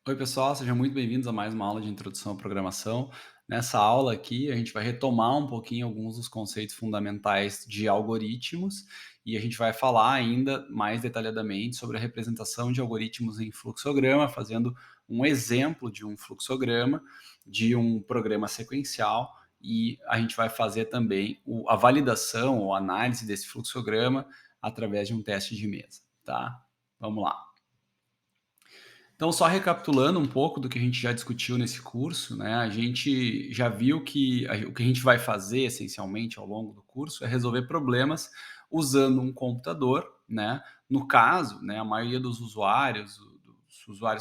Oi, pessoal, sejam muito bem-vindos a mais uma aula de introdução à programação. Nessa aula aqui, a gente vai retomar um pouquinho alguns dos conceitos fundamentais de algoritmos e a gente vai falar ainda mais detalhadamente sobre a representação de algoritmos em fluxograma, fazendo um exemplo de um fluxograma, de um programa sequencial, e a gente vai fazer também a validação ou análise desse fluxograma através de um teste de mesa, tá? Vamos lá. Então, só recapitulando um pouco do que a gente já discutiu nesse curso, né? A gente já viu que o que a gente vai fazer essencialmente ao longo do curso é resolver problemas usando um computador, né? No caso, né, a maioria dos usuários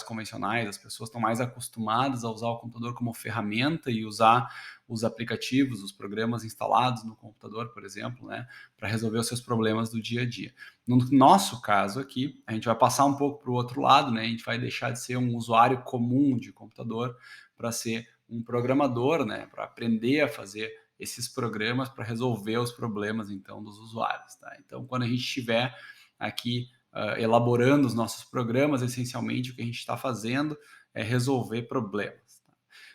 convencionais, as pessoas estão mais acostumadas a usar o computador como ferramenta e usar os aplicativos, os programas instalados no computador, por exemplo, né, para resolver os seus problemas do dia a dia. No nosso caso aqui, a gente vai passar um pouco para o outro lado, né? A gente vai deixar de ser um usuário comum de computador para ser um programador, né? Para aprender a fazer esses programas para resolver os problemas então dos usuários, tá? Então, quando a gente estiver aqui elaborando os nossos programas, essencialmente o que a gente está fazendo é resolver problemas. Tá?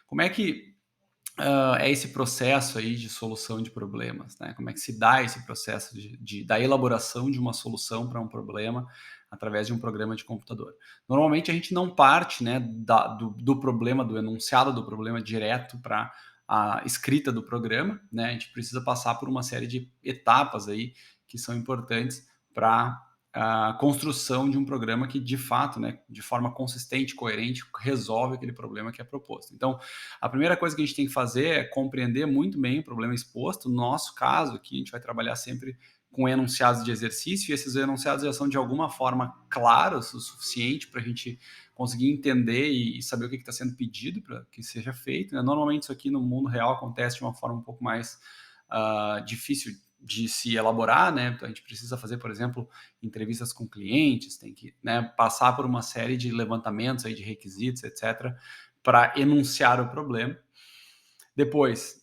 Como é que é esse processo aí de solução de problemas, né? Como é que se dá esse processo da elaboração de uma solução para um problema através de um programa de computador? Normalmente a gente não parte, né, do problema, do enunciado do problema direto para a escrita do programa, né? A gente precisa passar por uma série de etapas aí que são importantes para a construção de um programa que de fato, né, de forma consistente, coerente, resolve aquele problema que é proposto. Então, a primeira coisa que a gente tem que fazer é compreender muito bem o problema exposto. No nosso caso aqui, a gente vai trabalhar sempre com enunciados de exercício, e esses enunciados já são de alguma forma claros o suficiente para a gente conseguir entender e saber o que está sendo pedido para que seja feito, né? Normalmente isso aqui no mundo real acontece de uma forma um pouco mais difícil de se elaborar, né? Então a gente precisa fazer, por exemplo, entrevistas com clientes, tem que, né, passar por uma série de levantamentos aí de requisitos, etc., para enunciar o problema. Depois,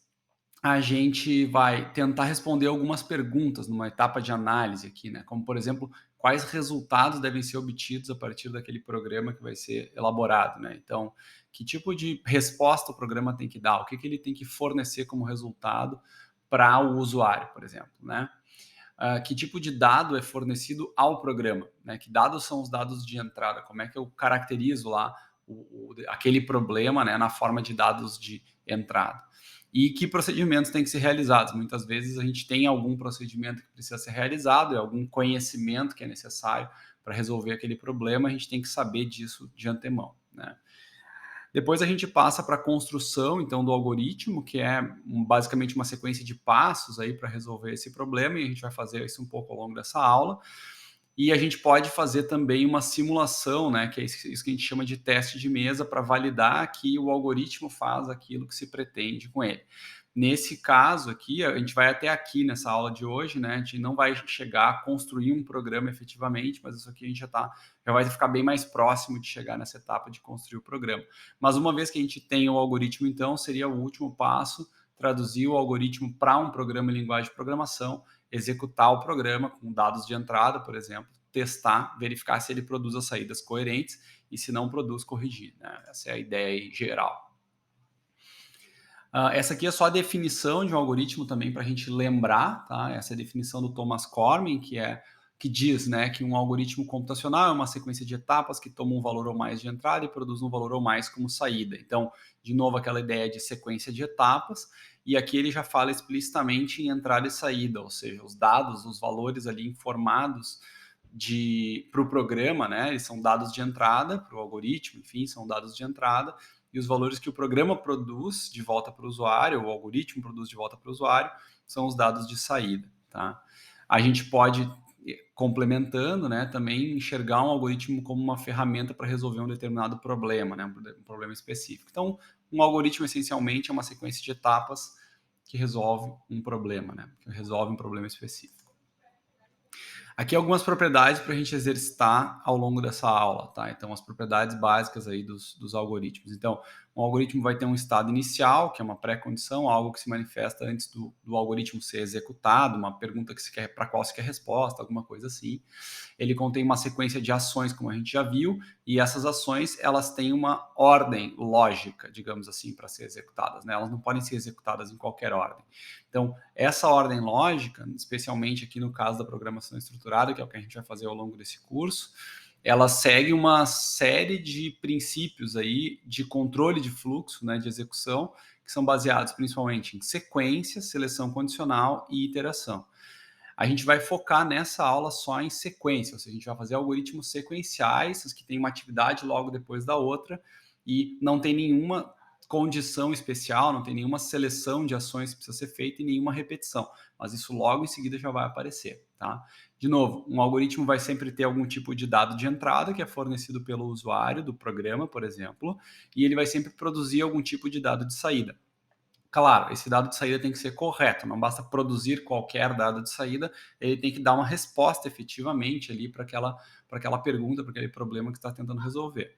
a gente vai tentar responder algumas perguntas numa etapa de análise aqui, né? Como, por exemplo, quais resultados devem ser obtidos a partir daquele programa que vai ser elaborado, né? Então, que tipo de resposta o programa tem que dar? O que, que ele tem que fornecer como resultado para o usuário, por exemplo, né? Que tipo de dado é fornecido ao programa, né? Que dados são os dados de entrada? Como é que eu caracterizo lá aquele problema, né, na forma de dados de entrada? E que procedimentos têm que ser realizados? Muitas vezes a gente tem algum procedimento que precisa ser realizado, é algum conhecimento que é necessário para resolver aquele problema, a gente tem que saber disso de antemão, né? Depois a gente passa para a construção, então, do algoritmo, que é basicamente uma sequência de passos aí para resolver esse problema, e a gente vai fazer isso um pouco ao longo dessa aula. E a gente pode fazer também uma simulação, né, que é isso que a gente chama de teste de mesa, para validar que o algoritmo faz aquilo que se pretende com ele. Nesse caso aqui, a gente vai até aqui nessa aula de hoje, né? A gente não vai chegar a construir um programa efetivamente, mas isso aqui a gente já vai ficar bem mais próximo de chegar nessa etapa de construir o programa. Mas uma vez que a gente tem o algoritmo, então, seria o último passo, traduzir o algoritmo para um programa em linguagem de programação, executar o programa com dados de entrada, por exemplo, testar, verificar se ele produz as saídas coerentes e se não produz, corrigir, né? Essa é a ideia geral. Essa aqui é só a definição de um algoritmo também para a gente lembrar, tá? Essa é a definição do Thomas Cormen, que diz, né, que um algoritmo computacional é uma sequência de etapas que toma um valor ou mais de entrada e produz um valor ou mais como saída. Então, de novo, aquela ideia de sequência de etapas, e aqui ele já fala explicitamente em entrada e saída, ou seja, os dados, os valores ali informados para o programa, né? Eles são dados de entrada para o algoritmo, enfim, são dados de entrada, e os valores que o programa produz de volta para o usuário, ou o algoritmo produz de volta para o usuário, são os dados de saída, tá? A gente pode, complementando, né, também enxergar um algoritmo como uma ferramenta para resolver um determinado problema, né, um problema específico. Então, um algoritmo essencialmente é uma sequência de etapas que resolve um problema, né, que resolve um problema específico. Aqui algumas propriedades para a gente exercitar ao longo dessa aula, tá? Então, as propriedades básicas aí dos algoritmos. Então, um algoritmo vai ter um estado inicial, que é uma pré-condição, algo que se manifesta antes do algoritmo ser executado, uma pergunta que se quer, para qual se quer resposta, alguma coisa assim. Ele contém uma sequência de ações, como a gente já viu, e essas ações, elas têm uma ordem lógica, digamos assim, para ser executadas, né? Elas não podem ser executadas em qualquer ordem. Então, essa ordem lógica, especialmente aqui no caso da programação estruturada, que é o que a gente vai fazer ao longo desse curso, ela segue uma série de princípios aí de controle de fluxo, né, de execução, que são baseados principalmente em sequência, seleção condicional e iteração. A gente vai focar nessa aula só em sequência, ou seja, a gente vai fazer algoritmos sequenciais, que têm uma atividade logo depois da outra, e não tem nenhuma condição especial, não tem nenhuma seleção de ações que precisa ser feita e nenhuma repetição, mas isso logo em seguida já vai aparecer, tá? De novo, um algoritmo vai sempre ter algum tipo de dado de entrada que é fornecido pelo usuário do programa, por exemplo, e ele vai sempre produzir algum tipo de dado de saída. Claro, esse dado de saída tem que ser correto, não basta produzir qualquer dado de saída, ele tem que dar uma resposta efetivamente ali para aquela pergunta, para aquele problema que está tentando resolver.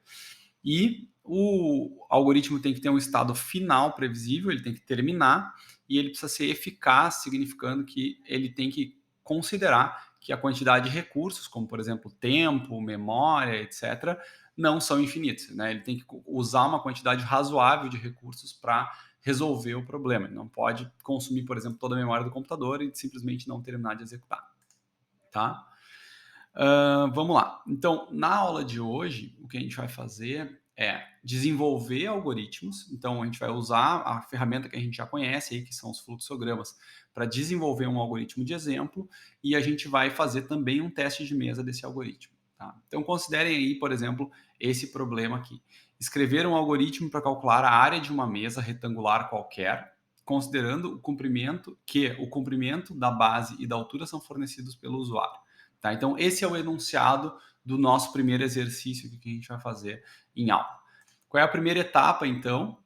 E o algoritmo tem que ter um estado final previsível, ele tem que terminar, e ele precisa ser eficaz, significando que ele tem que considerar que a quantidade de recursos, como por exemplo tempo, memória, etc., não são infinitos. Né? Ele tem que usar uma quantidade razoável de recursos para resolver o problema. Ele não pode consumir, por exemplo, toda a memória do computador e simplesmente não terminar de executar. Tá? Vamos lá. Então, na aula de hoje, o que a gente vai fazer é desenvolver algoritmos. Então, a gente vai usar a ferramenta que a gente já conhece, aí, que são os fluxogramas, para desenvolver um algoritmo de exemplo, e a gente vai fazer também um teste de mesa desse algoritmo. Tá? Então, considerem aí, por exemplo, esse problema aqui. Escrever um algoritmo para calcular a área de uma mesa retangular qualquer, considerando o comprimento da base e da altura são fornecidos pelo usuário. Tá? Então, esse é o enunciado do nosso primeiro exercício que a gente vai fazer em aula. Qual é a primeira etapa, então,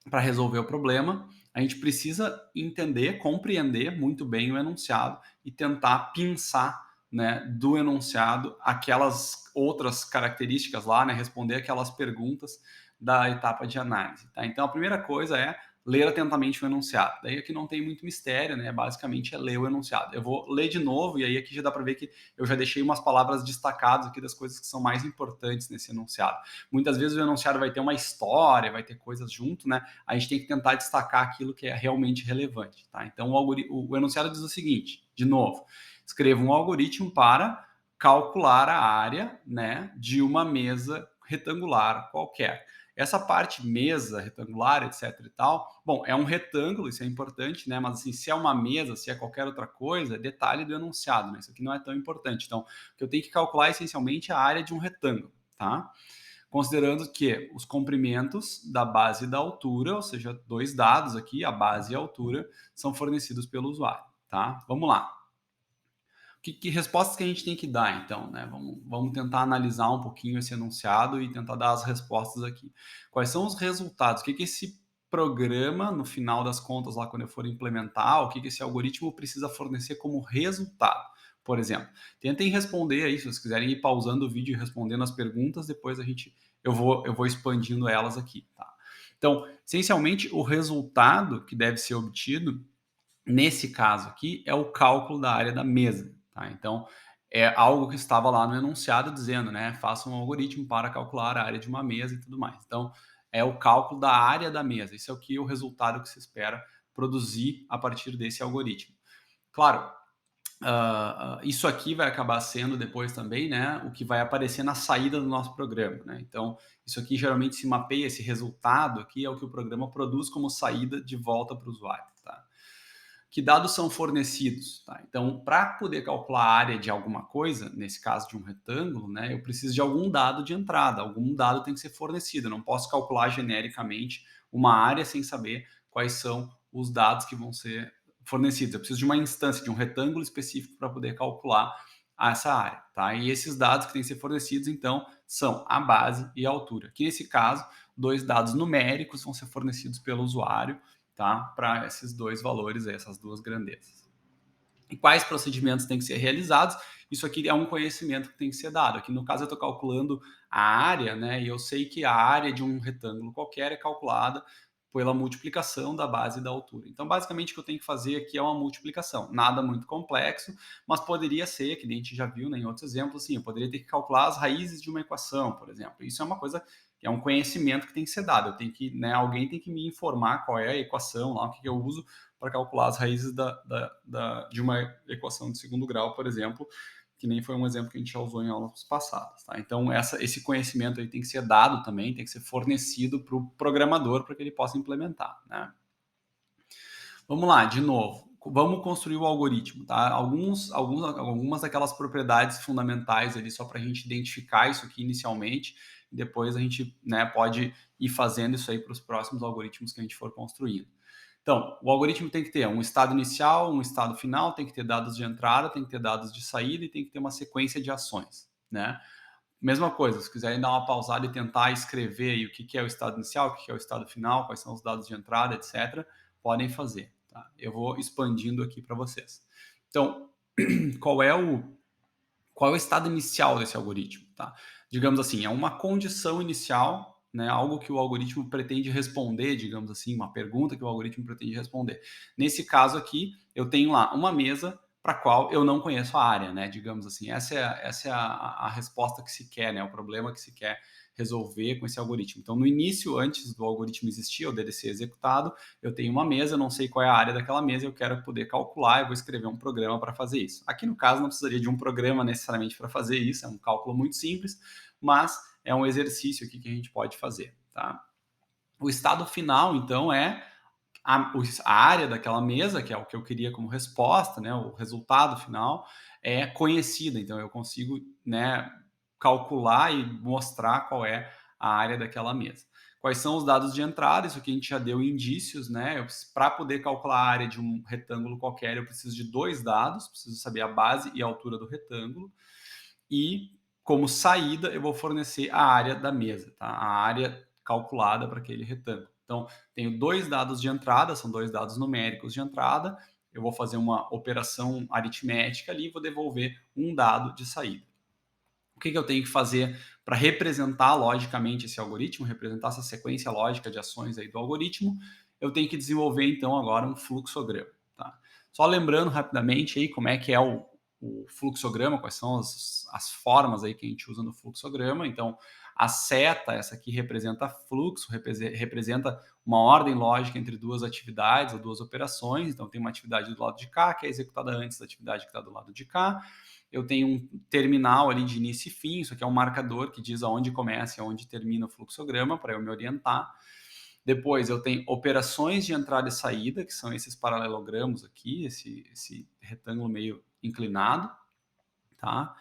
para resolver o problema? A gente precisa entender, compreender muito bem o enunciado e tentar pensar, né, do enunciado aquelas outras características lá, né, responder aquelas perguntas da etapa de análise. Tá? Então, a primeira coisa é ler atentamente o enunciado. Daí aqui não tem muito mistério, né? Basicamente é ler o enunciado. Eu vou ler de novo e aí aqui já dá para ver que eu já deixei umas palavras destacadas aqui das coisas que são mais importantes nesse enunciado. Muitas vezes o enunciado vai ter uma história, vai ter coisas junto, né? A gente tem que tentar destacar aquilo que é realmente relevante, tá? Então o enunciado diz o seguinte, de novo, escreva um algoritmo para calcular a área, né, de uma mesa retangular qualquer. Essa parte mesa retangular, etc e tal, bom, é um retângulo, isso é importante, né? Mas assim, se é uma mesa, se é qualquer outra coisa, é detalhe do enunciado, né? Isso aqui não é tão importante. Então, o que eu tenho que calcular essencialmente é a área de um retângulo, tá? Considerando que os comprimentos da base e da altura, ou seja, dois dados aqui, a base e a altura, são fornecidos pelo usuário, tá? Vamos lá. Que respostas que a gente tem que dar, então, né? Vamos tentar analisar um pouquinho esse enunciado e tentar dar as respostas aqui. Quais são os resultados? O que esse programa, no final das contas, lá quando eu for implementar, o que esse algoritmo precisa fornecer como resultado? Por exemplo, tentem responder aí, se vocês quiserem ir pausando o vídeo e respondendo as perguntas, depois eu vou expandindo elas aqui, tá? Então, essencialmente, o resultado que deve ser obtido nesse caso aqui é o cálculo da área da mesa. Tá? Então, é algo que estava lá no enunciado dizendo, né? Faça um algoritmo para calcular a área de uma mesa e tudo mais. Então, é o cálculo da área da mesa. Isso é o resultado que se espera produzir a partir desse algoritmo. Claro, isso aqui vai acabar sendo depois também, né? O que vai aparecer na saída do nosso programa, né? Então, isso aqui geralmente se mapeia, esse resultado aqui é o que o programa produz como saída de volta para o usuário, tá? Que dados são fornecidos. Tá? Então, para poder calcular a área de alguma coisa, nesse caso de um retângulo, né, eu preciso de algum dado de entrada, algum dado tem que ser fornecido. Eu não posso calcular genericamente uma área sem saber quais são os dados que vão ser fornecidos. Eu preciso de uma instância, de um retângulo específico para poder calcular essa área. Tá? E esses dados que têm que ser fornecidos, então, são a base e a altura. Aqui, nesse caso, dois dados numéricos vão ser fornecidos pelo usuário, tá? Para esses dois valores, essas duas grandezas. e quais procedimentos têm que ser realizados. Isso aqui é um conhecimento que tem que ser dado. Aqui no caso eu estou calculando a área, né? E eu sei que a área de um retângulo qualquer é calculada pela multiplicação da base e da altura. Então, basicamente, o que eu tenho que fazer aqui é uma multiplicação. Nada muito complexo, mas poderia ser, que a gente já viu, né, em outros exemplos, assim, eu poderia ter que calcular as raízes de uma equação, por exemplo. Isso é uma coisa, é um conhecimento que tem que ser dado. Eu tenho que, né, alguém tem que me informar qual é a equação lá, o que eu uso para calcular as raízes de uma equação de segundo grau, por exemplo, que nem foi um exemplo que a gente já usou em aulas passadas. Tá? Então, esse conhecimento aí tem que ser dado também, tem que ser fornecido para o programador para que ele possa implementar. Né? Vamos lá, de novo. Vamos construir o algoritmo. Tá? Algumas daquelas propriedades fundamentais ali, só para a gente identificar isso aqui inicialmente, e depois a gente, né, pode ir fazendo isso aí para os próximos algoritmos que a gente for construindo. Então, o algoritmo tem que ter um estado inicial, um estado final, tem que ter dados de entrada, tem que ter dados de saída e tem que ter uma sequência de ações, né? Mesma coisa, se quiserem dar uma pausada e tentar escrever aí o que é o estado inicial, o que é o estado final, quais são os dados de entrada, etc., podem fazer. Tá? Eu vou expandindo aqui para vocês. Então, qual é o estado inicial desse algoritmo? Tá? Digamos assim, é uma condição inicial, né, algo que o algoritmo pretende responder, digamos assim, uma pergunta que o algoritmo pretende responder. Nesse caso aqui, eu tenho lá uma mesa para a qual eu não conheço a área, né? Digamos assim, essa é a resposta que se quer, né? O problema que se quer resolver com esse algoritmo. Então, no início, antes do algoritmo existir ou dele ser executado, eu tenho uma mesa, não sei qual é a área daquela mesa, eu quero poder calcular, eu vou escrever um programa para fazer isso. Aqui no caso não precisaria de um programa necessariamente para fazer isso, é um cálculo muito simples, mas é um exercício aqui que a gente pode fazer, tá? O estado final, então, é a área daquela mesa, que é o que eu queria como resposta, né? O resultado final é conhecida, então eu consigo, né, calcular e mostrar qual é a área daquela mesa. Quais são os dados de entrada? Isso aqui a gente já deu indícios, né? Para poder calcular a área de um retângulo qualquer, eu preciso de dois dados, preciso saber a base e a altura do retângulo. E como saída, eu vou fornecer a área da mesa, tá? A área calculada para aquele retângulo. Então, tenho dois dados de entrada, são dois dados numéricos de entrada. Eu vou fazer uma operação aritmética ali e vou devolver um dado de saída. O que eu tenho que fazer para representar logicamente esse algoritmo, representar essa sequência lógica de ações aí do algoritmo? Eu tenho que desenvolver, então, agora um fluxograma. Tá? Só lembrando rapidamente aí como é que é o fluxograma, quais são as formas aí que a gente usa no fluxograma. Então, a seta, essa aqui representa fluxo, representa uma ordem lógica entre duas atividades ou duas operações. Então, tem uma atividade do lado de cá, que é executada antes da atividade que está do lado de cá. Eu tenho um terminal ali de início e fim, isso aqui é um marcador que diz aonde começa e aonde termina o fluxograma, para eu me orientar. Depois eu tenho operações de entrada e saída, que são esses paralelogramos aqui, esse retângulo meio inclinado, tá?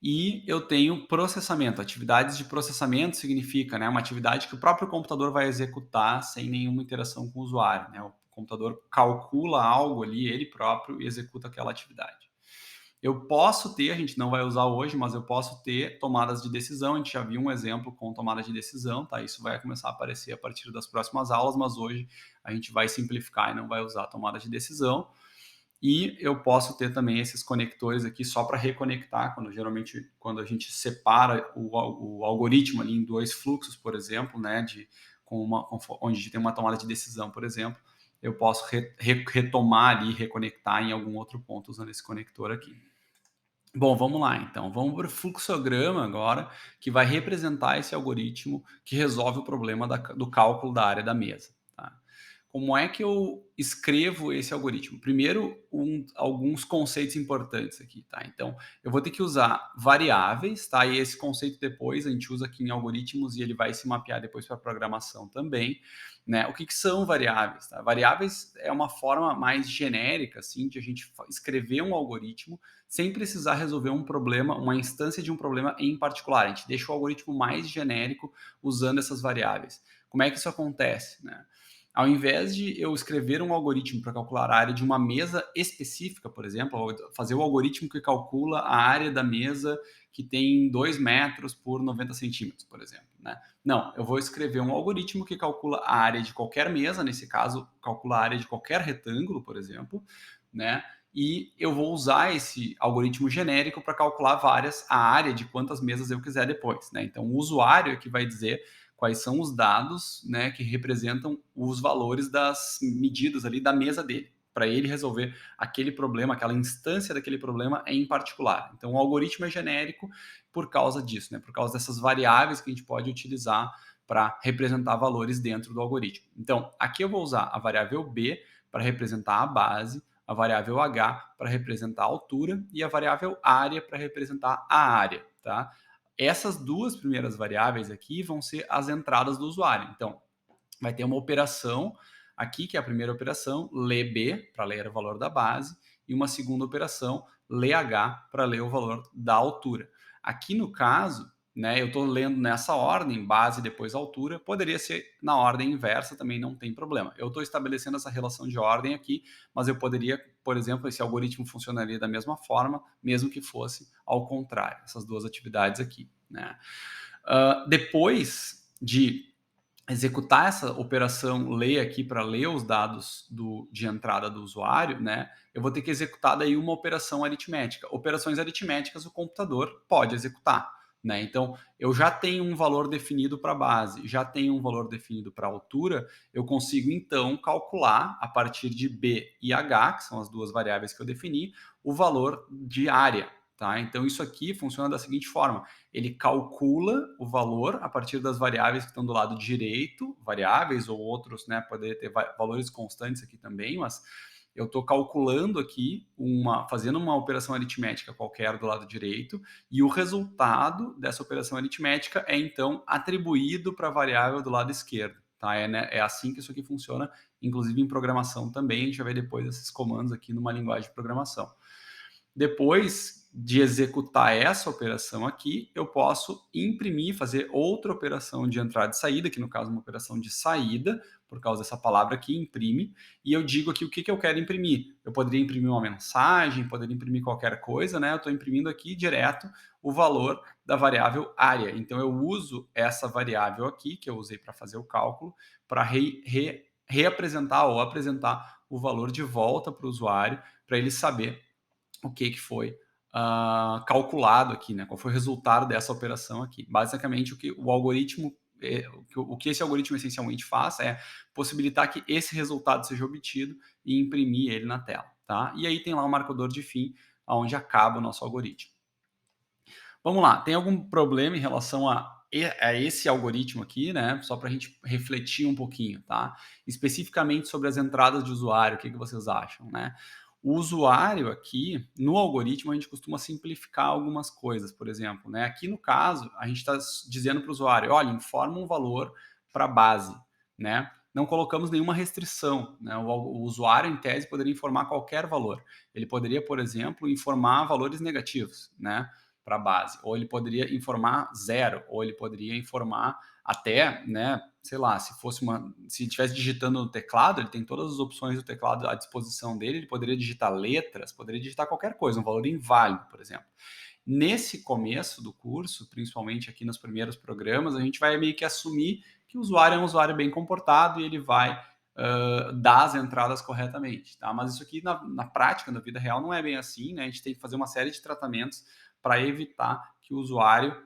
E eu tenho processamento. Atividades de processamento significa, né, uma atividade que o próprio computador vai executar sem nenhuma interação com o usuário, né? O computador calcula algo ali, ele próprio, e executa aquela atividade. Eu posso ter, a gente não vai usar hoje, mas eu posso ter tomadas de decisão. A gente já viu um exemplo com tomada de decisão, tá? Isso vai começar a aparecer a partir das próximas aulas, mas hoje a gente vai simplificar e não vai usar tomada de decisão. E eu posso ter também esses conectores aqui só para reconectar, quando a gente separa o algoritmo ali em dois fluxos, por exemplo, né, onde a gente tem uma tomada de decisão, por exemplo, eu posso retomar ali, reconectar em algum outro ponto usando esse conector aqui. Bom, vamos lá então. Vamos para o fluxograma agora, que vai representar esse algoritmo que resolve o problema do cálculo da área da mesa. Tá? Como é que eu escrevo esse algoritmo? Primeiro, alguns conceitos importantes aqui, tá? Então, eu vou ter que usar variáveis, tá? E esse conceito depois a gente usa aqui em algoritmos e ele vai se mapear depois para programação também, né? O que são variáveis? Tá? Variáveis é uma forma mais genérica, assim, de a gente escrever um algoritmo sem precisar resolver um problema, uma instância de um problema em particular. A gente deixa o algoritmo mais genérico usando essas variáveis. Como é que isso acontece, né? Ao invés de eu escrever um algoritmo para calcular a área de uma mesa específica, por exemplo, fazer o algoritmo que calcula a área da mesa que tem 2 metros por 90 centímetros, por exemplo. Né? Não, eu vou escrever um algoritmo que calcula a área de qualquer mesa, nesse caso, calcula a área de qualquer retângulo, por exemplo, né? e eu vou usar esse algoritmo genérico para calcular a área de quantas mesas eu quiser depois, né? Então, o usuário é que vai dizer quais são os dados, né, que representam os valores das medidas ali da mesa dele, para ele resolver aquele problema, aquela instância daquele problema em particular. Então, o algoritmo é genérico por causa disso, né, por causa dessas variáveis que a gente pode utilizar para representar valores dentro do algoritmo. Então, aqui eu vou usar a variável b para representar a base, a variável h para representar a altura e a variável área para representar a área, tá? Essas duas primeiras variáveis aqui vão ser as entradas do usuário. Então, vai ter uma operação aqui, que é a primeira operação, ler para ler o valor da base, e uma segunda operação, ler para ler o valor da altura. Aqui no caso, né, eu estou lendo nessa ordem, base depois altura, poderia ser na ordem inversa, também não tem problema. Eu estou estabelecendo essa relação de ordem aqui, mas eu poderia, por exemplo, esse algoritmo funcionaria da mesma forma, mesmo que fosse ao contrário, essas duas atividades aqui, né? Depois de executar essa operação ler aqui para ler os dados de entrada do usuário, né? Eu vou ter que executar daí uma operação aritmética. Operações aritméticas o computador pode executar, né? Então, eu já tenho um valor definido para a base, já tenho um valor definido para a altura, eu consigo então calcular a partir de b e h, que são as duas variáveis que eu defini, o valor de área, tá? Então, isso aqui funciona da seguinte forma: ele calcula o valor a partir das variáveis que estão do lado direito, variáveis ou outros, né? Poderia ter valores constantes aqui também, mas eu estou calculando aqui, fazendo uma operação aritmética qualquer do lado direito, e o resultado dessa operação aritmética é então atribuído para a variável do lado esquerdo. Tá? É assim que isso aqui funciona, inclusive em programação também. A gente vai ver depois esses comandos aqui numa linguagem de programação. Depois de executar essa operação aqui, eu posso imprimir, fazer outra operação de entrada e saída, que no caso é uma operação de saída, por causa dessa palavra aqui, imprime, e eu digo aqui o que eu quero imprimir. Eu poderia imprimir uma mensagem, poderia imprimir qualquer coisa, né? Eu estou imprimindo aqui direto o valor da variável área. Então eu uso essa variável aqui, que eu usei para fazer o cálculo, para reapresentar ou apresentar o valor de volta para o usuário, para ele saber o que foi calculado aqui, né? Qual foi o resultado dessa operação aqui. Basicamente, o que o algoritmo, o que esse algoritmo essencialmente faz é possibilitar que esse resultado seja obtido e imprimir ele na tela, tá? E aí tem lá o marcador de fim, onde acaba o nosso algoritmo. Vamos lá, tem algum problema em relação a esse algoritmo aqui, né? Só para a gente refletir um pouquinho, tá? Especificamente sobre as entradas de usuário, o que vocês acham, né? O usuário aqui, no algoritmo, a gente costuma simplificar algumas coisas, por exemplo, né? Aqui no caso, a gente está dizendo para o usuário, olha, informa um valor para a base, né? Não colocamos nenhuma restrição, né? O usuário, em tese, poderia informar qualquer valor. Ele poderia, por exemplo, informar valores negativos, né? Para a base, ou ele poderia informar zero, ou ele poderia informar até, né, sei lá, se estivesse digitando no teclado, ele tem todas as opções do teclado à disposição dele, ele poderia digitar letras, poderia digitar qualquer coisa, um valor inválido, por exemplo. Nesse começo do curso, principalmente aqui nos primeiros programas, a gente vai meio que assumir que o usuário é um usuário bem comportado e ele vai dar as entradas corretamente, tá? Mas isso aqui na prática, na vida real, não é bem assim, né? A gente tem que fazer uma série de tratamentos para evitar que o usuário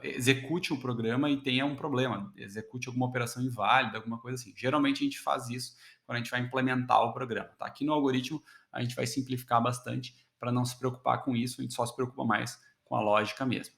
execute o programa e tenha um problema, execute alguma operação inválida, alguma coisa assim. Geralmente a gente faz isso quando a gente vai implementar o programa. Tá? Aqui no algoritmo a gente vai simplificar bastante para não se preocupar com isso, a gente só se preocupa mais com a lógica mesmo.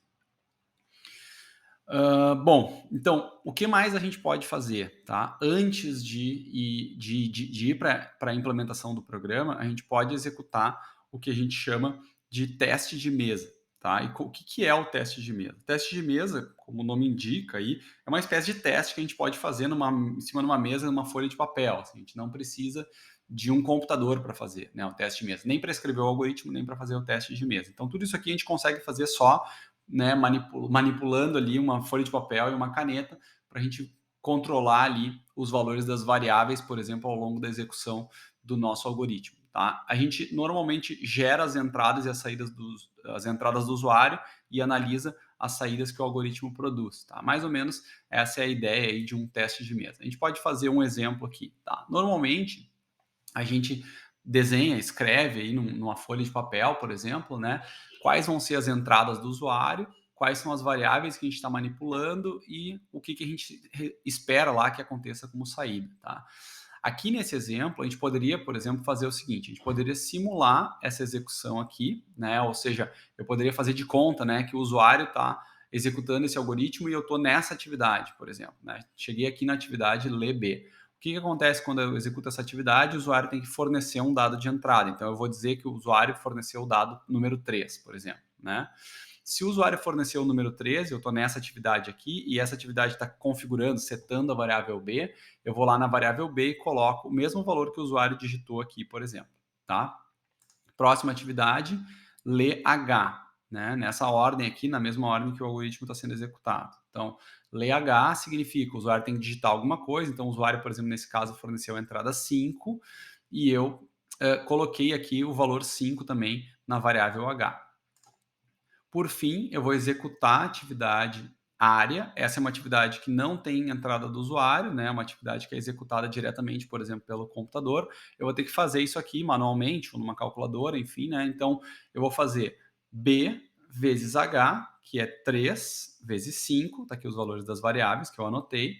Bom, então, o que mais a gente pode fazer? Tá? Antes de ir para a implementação do programa, a gente pode executar o que a gente chama de teste de mesa. Tá? E o que é o teste de mesa? O teste de mesa, como o nome indica, aí, é uma espécie de teste que a gente pode fazer em cima de uma mesa, numa folha de papel. Assim, a gente não precisa de um computador para fazer, né, o teste de mesa, nem para escrever o algoritmo, nem para fazer o teste de mesa. Então, tudo isso aqui a gente consegue fazer só, né, manipulando ali uma folha de papel e uma caneta para a gente controlar ali os valores das variáveis, por exemplo, ao longo da execução do nosso algoritmo. Tá? A gente normalmente gera as entradas e as entradas do usuário e analisa as saídas que o algoritmo produz. Tá? Mais ou menos essa é a ideia aí de um teste de mesa. A gente pode fazer um exemplo aqui. Tá? Normalmente, a gente desenha, escreve aí numa folha de papel, por exemplo, né? Quais vão ser as entradas do usuário, quais são as variáveis que a gente está manipulando e o que a gente espera lá que aconteça como saída, tá? Aqui nesse exemplo, a gente poderia, por exemplo, fazer o seguinte: a gente poderia simular essa execução aqui, né? Ou seja, eu poderia fazer de conta, né, que o usuário está executando esse algoritmo e eu estou nessa atividade, por exemplo, né? Cheguei aqui na atividade LB. O que acontece quando eu executo essa atividade? O usuário tem que fornecer um dado de entrada. Então, eu vou dizer que o usuário forneceu o dado número 3, por exemplo, né? Se o usuário forneceu o número 13, eu estou nessa atividade aqui e essa atividade está configurando, setando a variável B, eu vou lá na variável B e coloco o mesmo valor que o usuário digitou aqui, por exemplo, tá? Próxima atividade, lê H, né? Nessa ordem aqui, na mesma ordem que o algoritmo está sendo executado. Então, lê H significa que o usuário tem que digitar alguma coisa. Então, o usuário, por exemplo, nesse caso, forneceu a entrada 5 e eu coloquei aqui o valor 5 também na variável H. Por fim, eu vou executar a atividade área. Essa é uma atividade que não tem entrada do usuário, né? É uma atividade que é executada diretamente, por exemplo, pelo computador. Eu vou ter que fazer isso aqui manualmente ou numa calculadora, enfim, né? Então, eu vou fazer B vezes H, que é 3 vezes 5, tá aqui os valores das variáveis que eu anotei,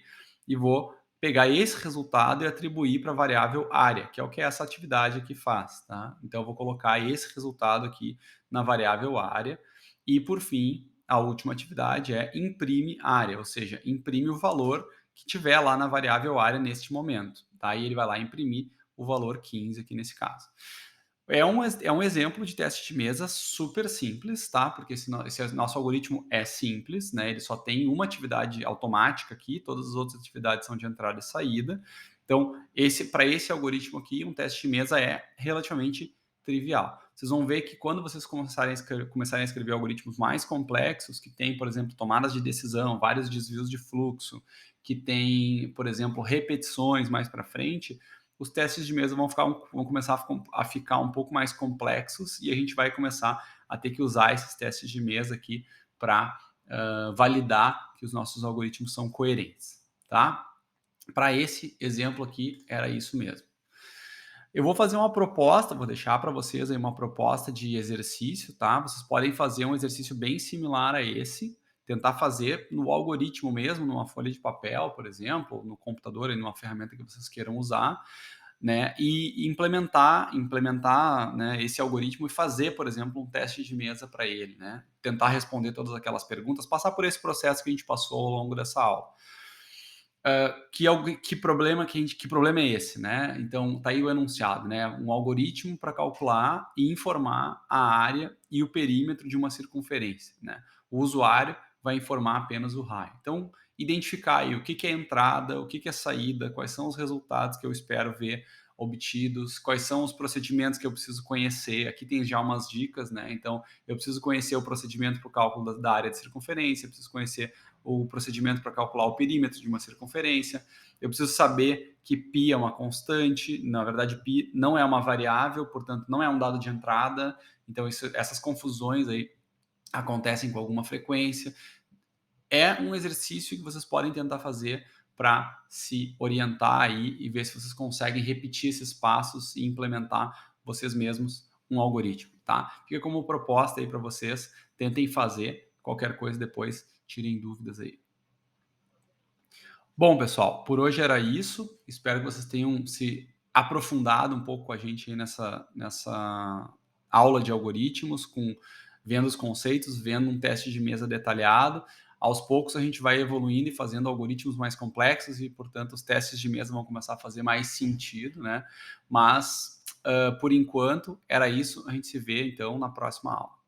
e vou pegar esse resultado e atribuir para a variável área, que é o que essa atividade aqui faz, tá? Então, eu vou colocar esse resultado aqui na variável área. E, por fim, a última atividade é imprime área, ou seja, imprime o valor que tiver lá na variável área neste momento. Tá? E ele vai lá imprimir o valor 15 aqui nesse caso. É um exemplo de teste de mesa super simples, tá? Porque esse nosso algoritmo é simples, né? Ele só tem uma atividade automática aqui, todas as outras atividades são de entrada e saída. Então, para esse algoritmo aqui, um teste de mesa é relativamente trivial. Vocês vão ver que quando vocês começarem a escrever algoritmos mais complexos, que tem, por exemplo, tomadas de decisão, vários desvios de fluxo, que tem, por exemplo, repetições mais para frente, os testes de mesa vão começar a ficar um pouco mais complexos e a gente vai começar a ter que usar esses testes de mesa aqui para validar que os nossos algoritmos são coerentes, tá? Para esse exemplo aqui, era isso mesmo. Eu vou fazer uma proposta, vou deixar para vocês aí uma proposta de exercício, tá? Vocês podem fazer um exercício bem similar a esse, tentar fazer no algoritmo mesmo, numa folha de papel, por exemplo, no computador, em uma ferramenta que vocês queiram usar, né? E implementar, né, esse algoritmo e fazer, por exemplo, um teste de mesa para ele, né? Tentar responder todas aquelas perguntas, passar por esse processo que a gente passou ao longo dessa aula. Que problema é esse, né? Então tá aí o enunciado, né? Um algoritmo para calcular e informar a área e o perímetro de uma circunferência, né? O usuário vai informar apenas o raio. Então, identificar aí o que é entrada, o que é saída, quais são os resultados que eu espero ver obtidos, quais são os procedimentos que eu preciso conhecer. Aqui tem já umas dicas, né? Então, eu preciso conhecer o procedimento para o cálculo da área de circunferência, eu preciso conhecer o procedimento para calcular o perímetro de uma circunferência. Eu preciso saber que π é uma constante, na verdade π não é uma variável, portanto não é um dado de entrada. Então essas confusões aí acontecem com alguma frequência. É um exercício que vocês podem tentar fazer para se orientar aí e ver se vocês conseguem repetir esses passos e implementar vocês mesmos um algoritmo, tá? Fica como proposta aí para vocês, tentem fazer, qualquer coisa depois tirem dúvidas aí. Bom, pessoal, por hoje era isso. Espero que vocês tenham se aprofundado um pouco com a gente aí nessa aula de algoritmos, vendo os conceitos, vendo um teste de mesa detalhado. Aos poucos a gente vai evoluindo e fazendo algoritmos mais complexos e, portanto, os testes de mesa vão começar a fazer mais sentido, né? Mas, por enquanto, era isso. A gente se vê, então, na próxima aula.